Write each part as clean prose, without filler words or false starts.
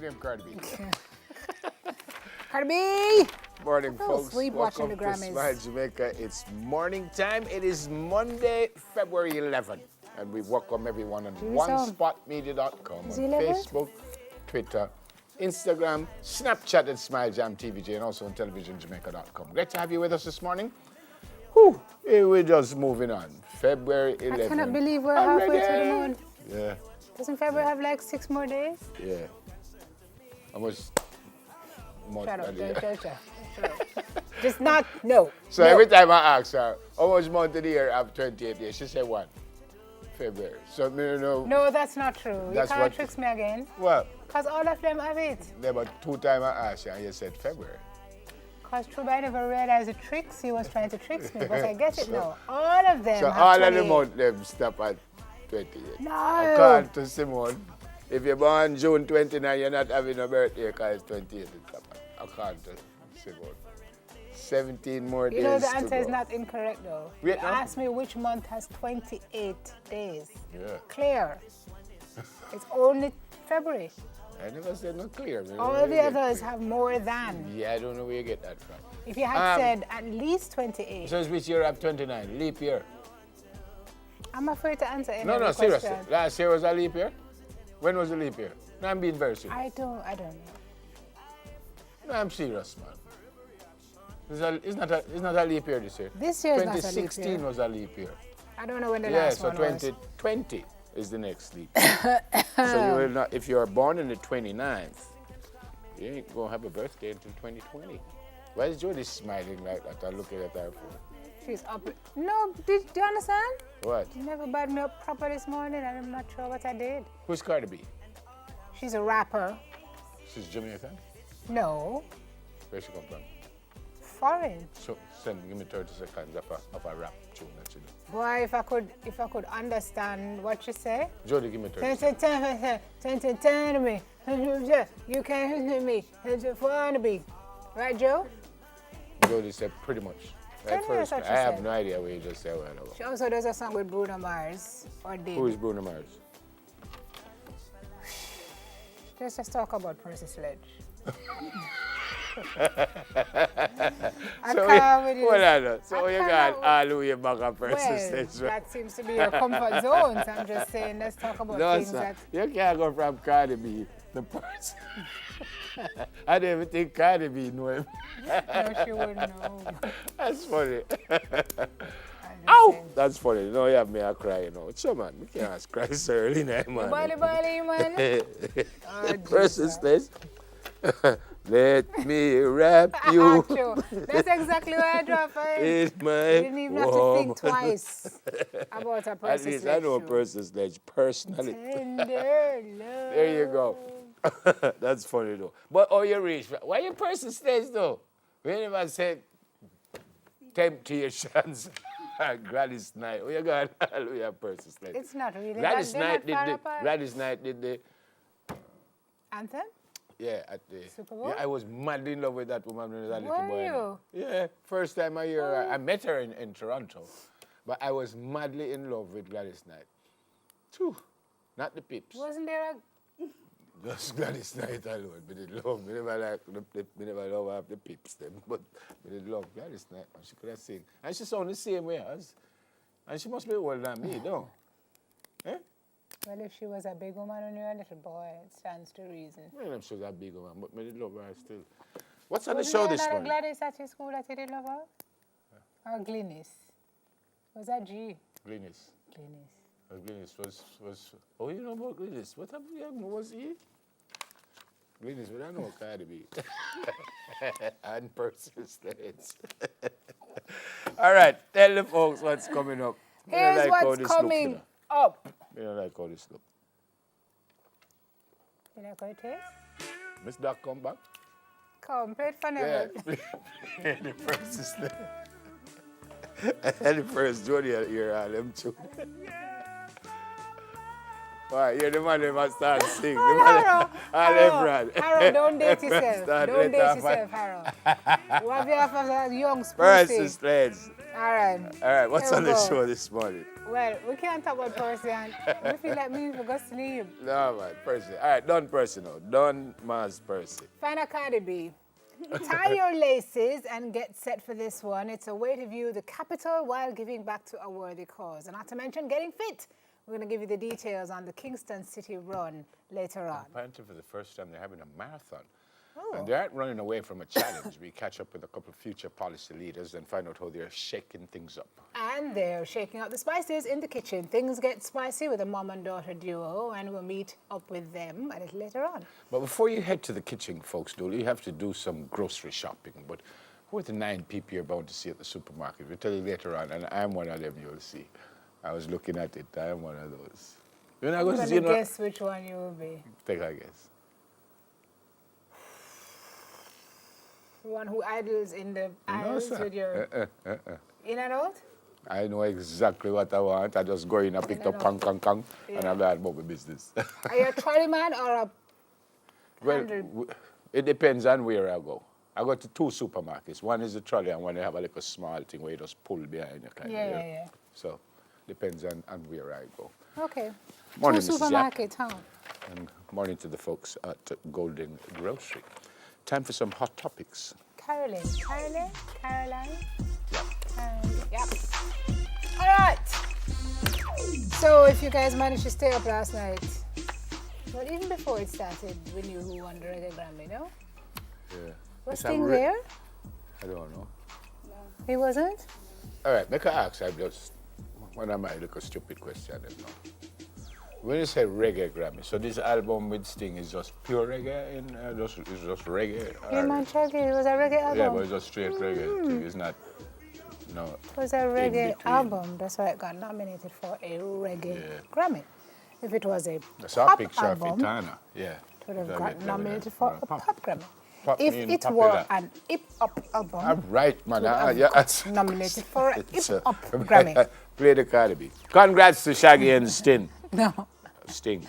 name Cardi B. Cardi B! Morning, I fell folks. asleep watching Welcome the to Grammys. Smile Jamaica. It's morning time. It is Monday, February 11th. And we welcome everyone on onespotmedia.com, Is on it 11th? Facebook, Twitter, Instagram, Snapchat at Smile Jam TVJ, and also on televisionjamaica.com. Great to have you with us this morning. Whew, we're just moving on. February 11th. I cannot believe we're halfway through the month. Yeah, Doesn't February have like 6 more days? yeah. Almost month Shut up, earlier. shut up. Just not, no. So no. every time I ask her, how much month of the year have 28 days? She said one. February. So me don't know. No, that's not true. That's you can't what- trick me again. Well, Because all of them have it. there were 2 times I asked you and you said February. Because True, I never realized the tricks he was trying to trick me, but I get it now. All of them So have all of the 28. month them stop at 28. No. According to Simone, if you're born June 29, you're not having a birthday because it's 28. It's stop at. According to Simone. 17 more days You know, the to answer is go. not incorrect, though. Wait, you no? asked me which month has 28 days. Yeah. Clear. It's only February. I never said no clear. Man. All Where the you get others clear? have more than. Yeah, I don't know where you get that from. If you had said at least 28, So it's which year have 29? Leap year? I'm afraid to answer any No, other no, seriously. question. Last year was a leap year? When was the leap year? No, I'm being very serious. I don't know. No, I'm serious, man. It's not a leap year this year. This year is not a leap 2016 year. was a leap year. I don't know when the Yeah, last so one was. 2020 is the next leap year. So you will not, if you are born on the 29th, you ain't gonna have a birthday until 2020. Why is Jody smiling like that and looking at her phone? She's up. No, do you understand? What? You never bad me up proper this morning, and I'm not sure what I did. Who's Cardi B? She's a rapper. She's Jamaican? No, Where she come from? foreign. So give me 30 seconds of a rap tune that you do. Boy, if I could understand what you say. Jody, give me 30 seconds. Turn to me. You can't hit me. To be. Right, Joe? Jody said pretty much. Tell At me first, what I she have said. no idea what you just said. Well, no. She also does a song with Bruno Mars. Or did. Who is Bruno Mars? Let's talk about Percy Sledge. So can't with hold this. on. So I you cannot got all the way back up Well, persistence. that seems to be your comfort zone. So I'm just saying, let's talk about No, things sir. that. You can't go from Cardi B to person. I don't even think Cardi B know him. No, she wouldn't know. That's funny. I'm just Ow! saying. That's funny. No, you have me a cry, you know. Sure, man. We can't cry so early night, man. Bali, man. Oh, Persistence. Let me wrap you True. That's exactly why I dropped it. in my You didn't even have to warm- think twice about a At Percy least I Sledge know shoe. Percy Sledge personally. Tender love. There you go. That's funny though. But oh, you reach. Why you Percy Sledge though? We never said temptations. Gladys Knight. Oh, you got hallelujah, Percy Sledge. It's not really. Gladys they're Knight not far did the. apart. Gladys Knight did the. Anthem? Yeah, at the Super Bowl? Yeah, I was madly in love with that woman when I was a little Were boy. you? Yeah, first time I hear her. I met her in Toronto, but I was madly in love with Gladys Knight. Phew, not the Pips. Wasn't there a. Just Gladys Knight alone. Me did love. Me never like me never love half the Pips them, but me did love Gladys Knight. And she could have sing, and she sound the same way as, and she must be older than me, don't? Eh? Well, if she was a big woman when you were a little boy, it stands to reason. Well, I'm sure that big one, but me did love her still. What's on the Wasn't show there this another morning? Gladys at your school that you did love her? Or Glynis? Was that G? Glynis. Glynis. Glynis was. Oh, you know about Glynis? What have you know? Was he? Glynis, but I know Cardi B. And persistence. All right, tell the folks what's coming up. Me don't Here's like how what's this look, coming you know. up. Me don't like how this look. You like how it is? Miss Doc come back? Come, play it for Yeah. never. Play the persistence. And the first Jody here, all them too. All right, you're the man that must start sing. Harrow, All them brand. Harrow, don't date Everyone yourself. start Don't let date off yourself, Harrow. What have you offered that young Percy Sprucey? Slades. All right. All right, what's Here on we the go. show this morning? Well, we can't talk about Percy and we feel like me for go sleep. No, man, Percy. All right, done Percy now. Done Mars Percy. Find a Cardi B. Tie your laces and get set for this one. It's a way to view the capital while giving back to a worthy cause. And not to mention getting fit. We're going to give you the details on the Kingston City Run later on. Apparently, for the first time, they're having a marathon. Oh. And they aren't running away from a challenge. We catch up with a couple of future policy leaders and find out how they're shaking things up. And they're shaking out the spices in the kitchen. Things get spicy with a mom and daughter duo, and we'll meet up with them a little later on. But before you head to the kitchen, folks, you have to do some grocery shopping. But who are the 9 people you're bound to see at the supermarket? We'll tell you later on, and I'm one of them, you'll see. I was looking at it. I am one of those. You're not going to see, guess which one you will be. Take a guess. The one who idles in the aisles with your in and out? I know exactly what I want. I just go in and pick up kang, and I'm glad about my business. Are you a trolley man or a Well, it depends on where I go. I go to 2 supermarkets. One is a trolley and one they have a little small thing where you just pull behind you. Yeah. So, depends on where I go. Okay. Morning, 2 Mrs. Yap. supermarkets, huh? And morning to the folks at Golden Grocery. Time for some hot topics. Caroline. Yeah. Yep. All right. So if you guys managed to stay up last night, well, even before it started, we knew who won the Reggae Grammy, no? Yeah. Was Sting there? I don't know. No. He wasn't? All right, make an ask. I just one of my little stupid questions. When you say Reggae Grammy, so this album with Sting is just pure reggae, it's just reggae? Yeah, man, check it. It was a reggae album. Yeah, but it's just straight reggae. Thing. It's not, no. It was a reggae album. That's why it got nominated for a reggae Grammy. If it was a pop album, Itana. Yeah. it would have got nominated for a pop Grammy. Pop If mean it popular. were an hip-hop album, I'm right, man. got nominated for a hip-hop Grammy. Play the Cardi B. Congrats to Shaggy and Sting. No. Sting.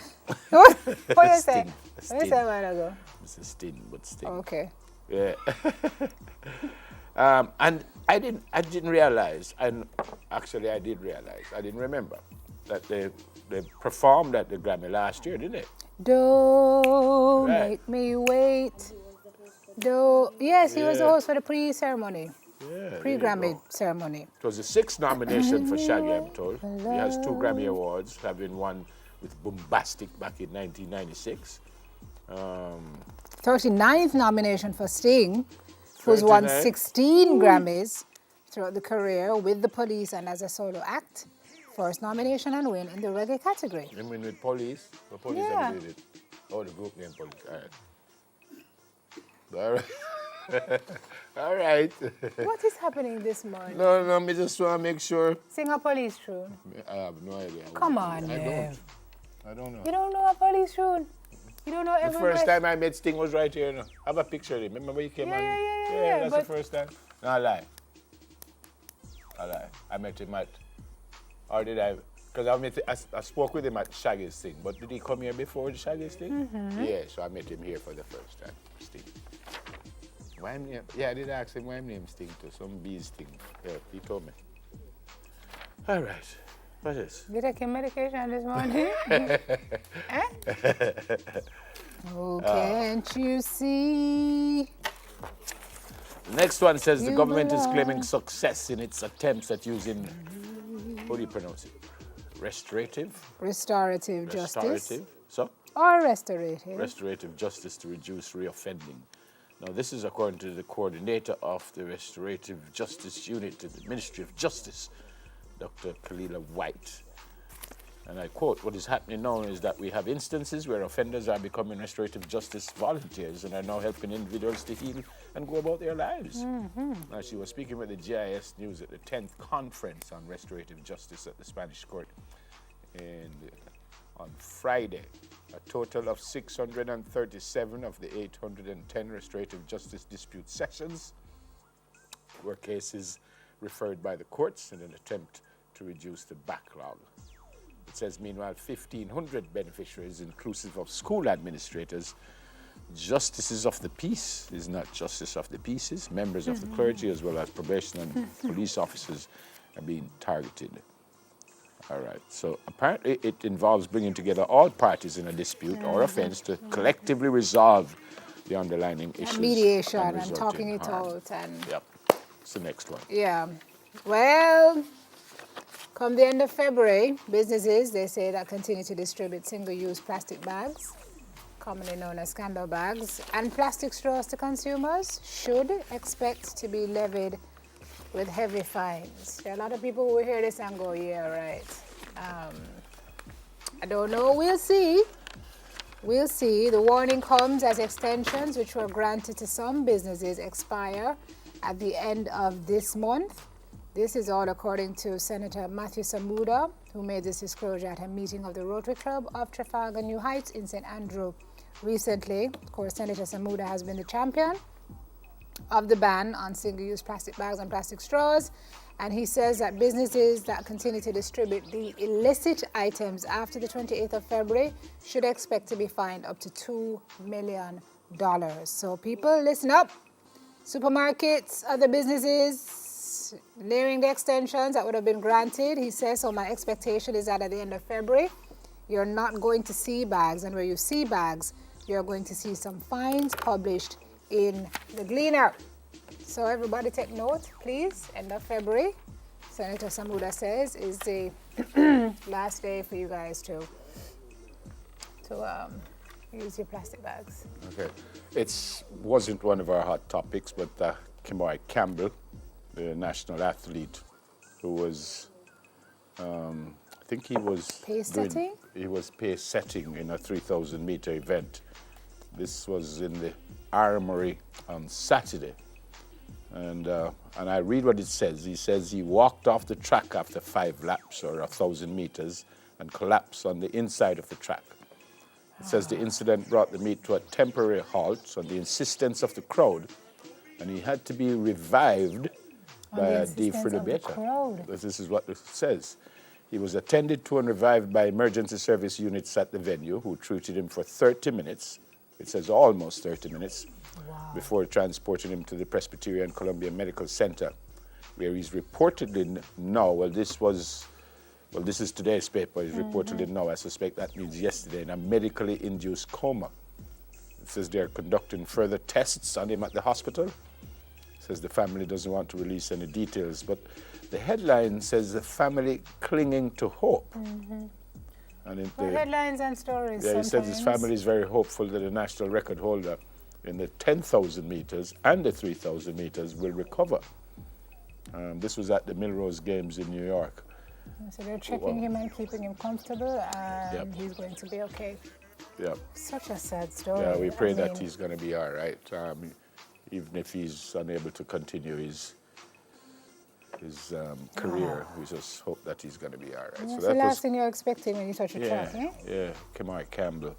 What you say? What you Sting. say a while ago? It's a Sting, but Sting. Okay. Yeah. And I didn't realize, and actually I did realize, I didn't remember that they performed at the Grammy last year, didn't they? Don't Right. make me wait. Yes, he was the host for the pre-ceremony, Yeah. there you pre-Grammy go. ceremony. It was the 6th nomination for Shaggy, I'm told. He has 2 Grammy Awards, having one with Bombastic back in 1996. 39th nomination for Sting, who's won 39? 16 Grammys throughout the career with the Police and as a solo act. First nomination and win in the reggae category. You mean with Police? The Police Yeah. never did it. Oh, the group name Police. All right. All right. What is happening this morning? No, me just want to make sure. Sing a police tune. I have no idea. Come on, I man. don't know. You don't know a police tune? You don't know The every first verse? time I met Sting was right here. No? I have a picture of him. Remember when he came on? Yeah, That's but- the first time. No, I lie. I met him at, or did I? Because I spoke with him at Shaggy's thing. But did he come here before the Shaggy's thing? Mm-hmm. Yeah, so I met him here for the first time. Sting. Why name? Yeah, I did ask him why name Sting too. Some bees Sting. Yeah, he told me. All right. What is? You taking medication this morning? Oh, can't you see? Next one says the You government is belong. claiming success in its attempts at using, how do you pronounce it? Restorative? Restorative justice. Restorative. So? Or restorative. Restorative justice to reduce reoffending. Now, this is according to the coordinator of the Restorative Justice Unit at the Ministry of Justice, Dr. Kalila White. And I quote, what is happening now is that we have instances where offenders are becoming restorative justice volunteers and are now helping individuals to heal and go about their lives. Now, she was speaking with the GIS News at the 10th conference on restorative justice at the Spanish court on Friday. A total of 637 of the 810 restorative justice dispute sessions were cases referred by the courts in an attempt to reduce the backlog. It says, meanwhile, 1,500 beneficiaries, inclusive of school administrators, justices of the peace is not justice of the peace. Members of the clergy as well as probation and police officers are being targeted. All right, so apparently it involves bringing together all parties in a dispute or offense to collectively resolve the underlying issues. Mediation and result talking in it harm. out. And Yep, it's the next one. yeah, well, come the end of February, businesses, they say, that continue to distribute single-use plastic bags, commonly known as scandal bags, and plastic straws to consumers should expect to be levied with heavy fines. There are a lot of people who hear this and go, yeah, right. I don't know, we'll see. We'll see. The warning comes as extensions which were granted to some businesses expire at the end of this month. This is all according to Senator Matthew Samuda, who made this disclosure at a meeting of the Rotary Club of Trafalgar New Heights in St. Andrew recently. Of course, Senator Samuda has been the champion of the ban on single-use plastic bags and plastic straws, and he says that businesses that continue to distribute the illicit items after the 28th of February should expect to be fined up to $2 million. So people, listen up. Supermarkets, other businesses, nearing the extensions that would have been granted. He says, so my expectation is that at the end of February, you're not going to see bags, and where you see bags, you're going to see some fines published in the Gleaner. So everybody take note, please. End of February, Senator Samuda says, is the last day for you guys to use your plastic bags. Okay, it wasn't one of our hot topics, but Kimoi Campbell, the national athlete, who was, I think he was Pace setting? He was pace setting in a 3,000 meter event. This was in the Armory on Saturday. And I read what it says. He says he walked off the track after 5 laps or 1,000 meters and collapsed on the inside of the track. It says the incident brought the meet to a temporary halt on the insistence of the crowd, and he had to be revived by a defibrillator. This is what it says. He was attended to and revived by emergency service units at the venue, who treated him for 30 minutes. It says almost 30 minutes. Wow. Before transporting him to the Presbyterian Columbia Medical Center, where he's reportedly now, this is today's paper, he's reportedly now, I suspect that means yesterday, in a medically induced coma. It says they're conducting further tests on him at the hospital. It says the family doesn't want to release any details, but the headline says the family clinging to hope. And Headlines and stories. Yeah, he says his family is very hopeful that the national record holder in the 10,000 meters and the 3,000 meters will recover. This was at the Milrose Games in New York. So they're checking him and keeping him comfortable, and he's going to be okay. Yeah. Such a sad story. Yeah, we pray that he's going to be all right, even if he's unable to continue his career. We just hope that he's going to be all right. What's so the last thing you're expecting when you touch a track, eh? Yeah, Kimoi Campbell.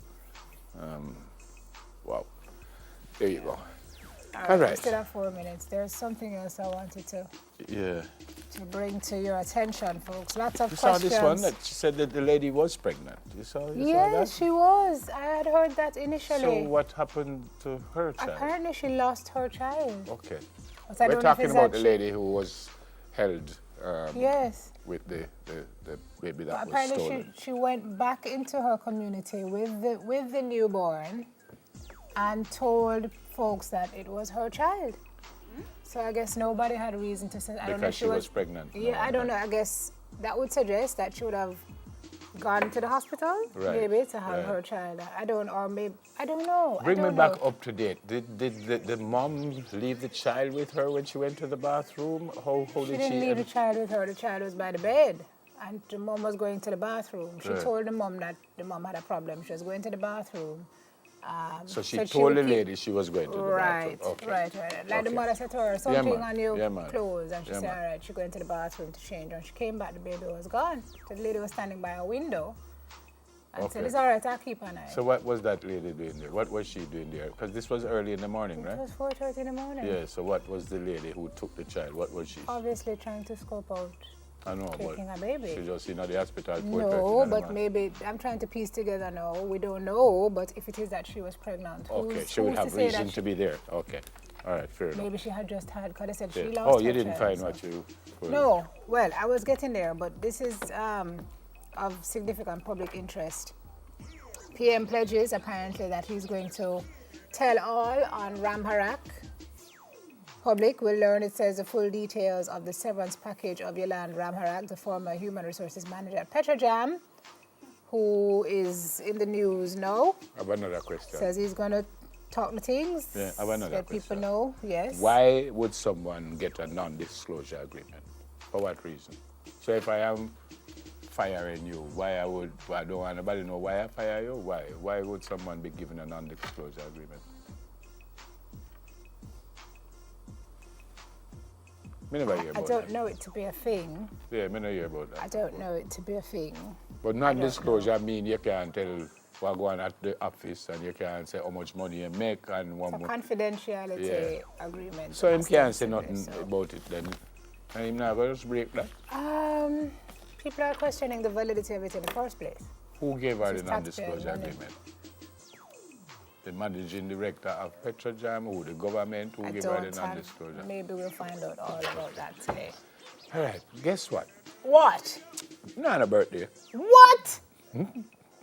Wow. There you go. All right. We still have 4 minutes. There's something else I wanted to bring to your attention, folks. Lots of questions. You saw this one that she said that the lady was pregnant. You saw that? Yes, she was. I had heard that initially. So what happened to her child? Apparently she lost her child. Okay. But We're talking about the lady who was held yes. with the baby that was apparently stolen. she went back into her community with the newborn and told folks that it was her child. So I guess nobody had a reason to say. I don't know if she was pregnant. Yeah, I don't know. I guess that would suggest that she would have gone to the hospital, maybe, to have her child. I don't know. Bring me back up to date. Did the mom leave the child with her when she went to the bathroom? How did she? She didn't leave the child with her. The child was by the bed, and the mom was going to the bathroom. She told the mom that the mom had a problem. She was going to the bathroom. So she told the lady she was going to the bathroom. Right. Like the mother said to her, something on your clothes, and she said, all right, she's going to the bathroom to change. And she came back, the baby was gone. So the lady was standing by a window and said, it's all right, I'll keep an eye. So what was that lady doing there? What was she doing there? Because this was early in the morning, right? It was 4:30 in the morning. Yeah, so what was the lady who took the child? What was she? Obviously trying to scope out I know, taking but a baby. she just in the hospital. No, but maybe I'm trying to piece together now. We don't know, but if it is that she was pregnant, Okay, who's, she would who's to have say reason that to be there. Okay, all right, fair enough. maybe she had just had, because they said Yeah. she lost Oh, her you didn't child, find so- what you... No, well, I was getting there, but this is of significant public interest. PM pledges apparently that he's going to tell all on Ramharak. Public will learn, it says, the full details of the severance package of Yolande Ramharak, the former human resources manager at Petrojam, who is in the news now. I have another question. Says he's going to talk the things, Yeah, I have another let people question. know, yes. Why would someone get a non-disclosure agreement? For what reason? So if I am firing you, I don't want nobody to know why I fire you? Why? Why would someone be given a non-disclosure agreement? Me never hear I about don't that. know it to be a thing. Yeah, me never hear about that. I don't know it to be a thing. But non-disclosure mean you can't tell what go on at the office and you can't say how much money you make and one It's a more. confidentiality agreement. So him can't say ostensibly, nothing so. about it then. And him not going to just break that. People are questioning the validity of it in the first place. Who gave her This the is taxpayer non-disclosure money. agreement? The managing director of Petrojam, who the government, who I gave her don't the have, non-disclosure? maybe we'll find out all about that today. All right, guess what? What? Not a birthday. What?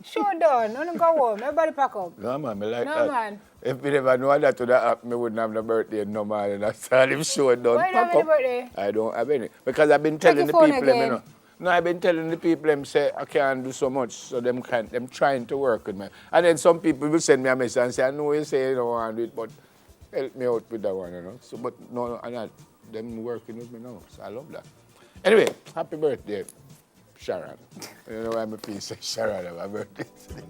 Sure done. Don't go home. Everybody pack up. No, man, me like No, that. man. If me never know that would have happened, me wouldn't have no birthday no man. And I saw him show done. Why you don't have Pack any up. birthday? I don't have any. Because I've been telling your the phone people, them, you again. know. No, I've been telling the people, them say, I can't do so much, so them trying to work with me. And then some people will send me a message and say, I know you say you don't want to do it, but help me out with that one, you know. So, but no, I'm not. Them working with me now, so I love that. Anyway, happy birthday, Sharon. You know why I'm a piece of Sharon, have a birthday today.